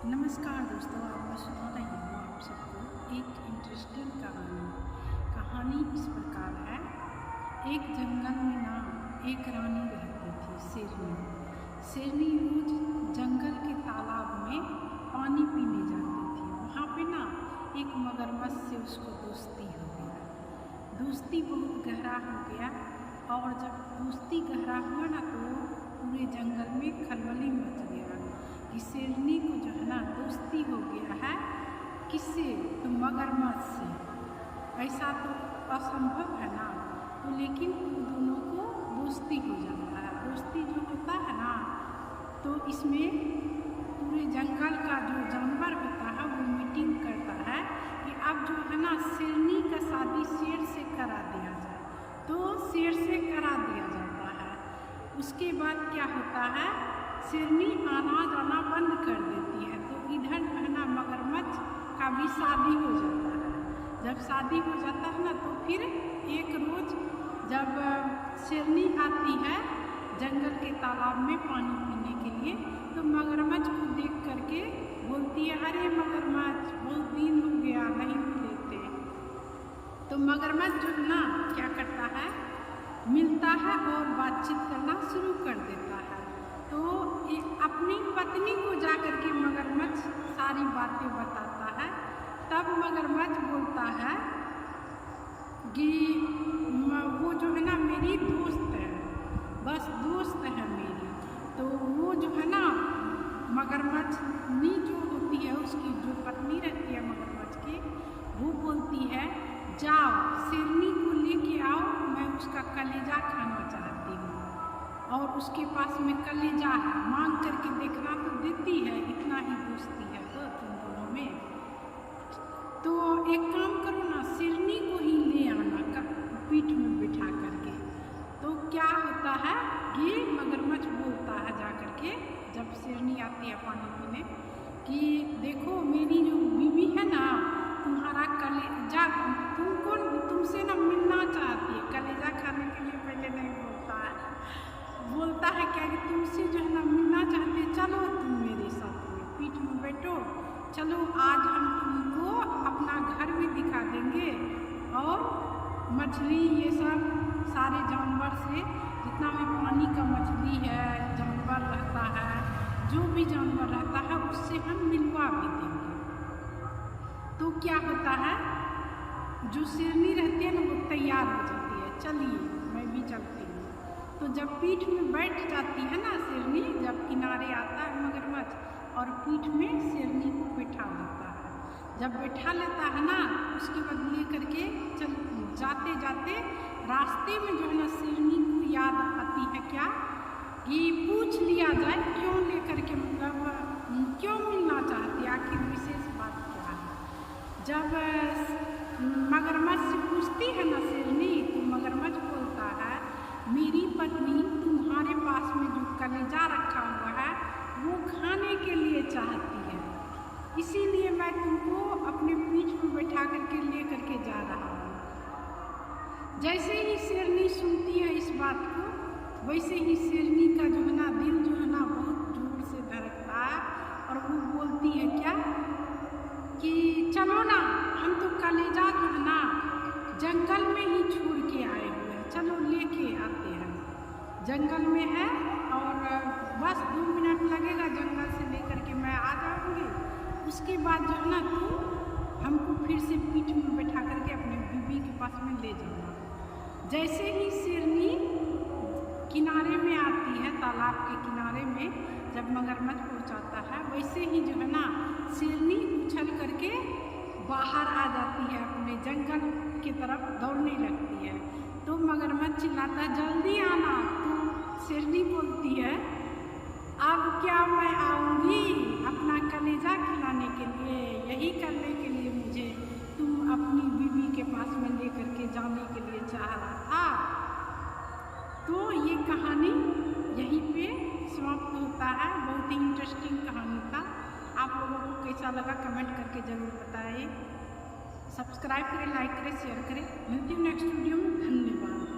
नमस्कार दोस्तों, आज मैं सुना रही हूँ आप सबको एक इंटरेस्टिंग कहानी इस प्रकार है। एक जंगल में ना एक रानी रहती थी, शेरनी रोज जंगल के तालाब में पानी पीने जाती थी। वहाँ पे ना एक मगरमच्छ से उसको दोस्ती हो गया। दोस्ती बहुत गहरा हो गया और जब दोस्ती गहरा हुआ ना तो पूरे जंगल में खलबली मच गया कि शेरनी को जो है ना दोस्ती हो गया है किससे, तो मगरमच्छ से। ऐसा तो असंभव है ना, तो लेकिन उन दोनों को दोस्ती हो जाता है। दोस्ती जो होता है ना तो इसमें पूरे जंगल का जो जानवर होता है वो मीटिंग करता है कि अब जो है ना शेरनी का शादी शेर से करा दिया जाए, तो शेर से करा दिया जाता है। उसके बाद क्या होता है, शेरनी आना जाना बंद कर देती है, तो इधर जो है ना मगरमच्छ का भी शादी हो जाता है। जब शादी हो जाता है ना तो फिर एक रोज जब शेरनी आती है जंगल के तालाब में पानी पीने के लिए, तो मगरमच्छ को देख करके बोलती है, अरे मगरमच्छ बहुत दिन हो गया नहीं मिले थे। तो मगरमच्छ जो है ना क्या करता है, मिलता है और बातचीत करना शुरू कर देता है। तो अपनी पत्नी को जाकर के मगरमच्छ सारी बातें बताता है। तब मगरमच्छ बोलता है कि वो जो है ना मेरी दोस्त है, बस दोस्त है मेरी। तो वो जो है ना मगरमच्छनी जो होती है उसकी जो पत्नी रहती है मगरमच्छ की, वो बोलती है जाओ शेरनी को लेके आओ, मैं उसका कलेजा खाना चाहती हूँ। और उसके पास में कलेजा है, मांग करके देखना तो देती है, इतना ही दोस्ती है तो तुम दोनों में। तो एक काम करो ना, शेरनी को ही ले आना पीठ में बिठा करके। तो क्या होता है कि मगरमच्छ बोलता है जा करके, जब शेरनी आती है पानी पीने, कि देखो मेरी जो बीवी है ना तुम्हारा कलेजा तुमसे ना मिलना चाहती है। कलेजा खाने के लिए पहले नहीं बोलता है क्या कि तुमसे जो है ना मिलना चाहते, चलो तुम मेरे साथ में पीठ में बैठो, चलो आज हम तुमको अपना घर भी दिखा देंगे और मछली ये सब सारे जानवर से, जितना भी पानी का मछली है जानवर रहता है, जो भी जानवर रहता है उससे हम मिलवा भी देंगे। तो क्या होता है, जो शेरनी रहती है ना वो तैयार हो जाती है, चलिए मैं भी चलती हूँ। तो जब पीठ में बैठ जाती है ना शेरनी, जब किनारे आता है मगरमच्छ और पीठ में शेरनी को बैठा लेता है। जब बैठा लेता है ना उसके बाद ले करके जाते जाते रास्ते में जो है ना शेरनी को याद आती है क्या कि पूछ लिया जाए क्यों ले करके, मतलब क्यों मिलना चाहती है, आखिर विशेष बात क्या है। जब मगरमच्छ से पूछती है ना शेरनी, तो मगरमच्छ बोलता है मेरी पत्नी तुम्हारे पास में जो कलेजा रखा हुआ है वो खाने के लिए चाहती है, इसीलिए मैं तुमको अपने पीठ में बैठा करके ले करके जा रहा हूँ। जैसे ही शेरनी सुनती है इस बात को, वैसे ही शेरनी का जो है ना दिल जो है ना बहुत जोर से धड़कता है और वो बोलती है क्या कि चलो ना, हम तो कलेजा जो है ना जंगल में ही छोड़ के आए हुए हैं, चलो लेके आते हैं। जंगल में है और बस 2 मिनट लगेगा, जंगल से लेकर के मैं आ जाऊँगी। उसके बाद जो है ना तुम हमको फिर से पीठ में बैठा करके अपने बीवी के पास में ले जाना। जैसे ही शेरनी किनारे में आती है, तालाब के किनारे में जब मगरमच्छ पहुँचाता है, वैसे ही जो है ना शेरनी उछल करके बाहर आ जाती है, अपने जंगल की तरफ दौड़ने लगती है। तो मगरमच्छ चिल्लाता है जल्दी आना। तो शेरनी बोलती है अब क्या मैं आऊँगी अपना कलेजा खिलाने के लिए, यही करने के लिए मुझे तुम अपनी बीवी के पास में ले करके जाने के लिए चाह रहा था। तो ये कहानी यहीं पे समाप्त होता है। बहुत ही इंटरेस्टिंग कहानी था। आप लोगों को कैसा लगा कमेंट करके ज़रूर बताइए। सब्सक्राइब करें, लाइक करें, शेयर करें। मिलती हूँ नेक्स्ट वीडियो में। धन्यवाद।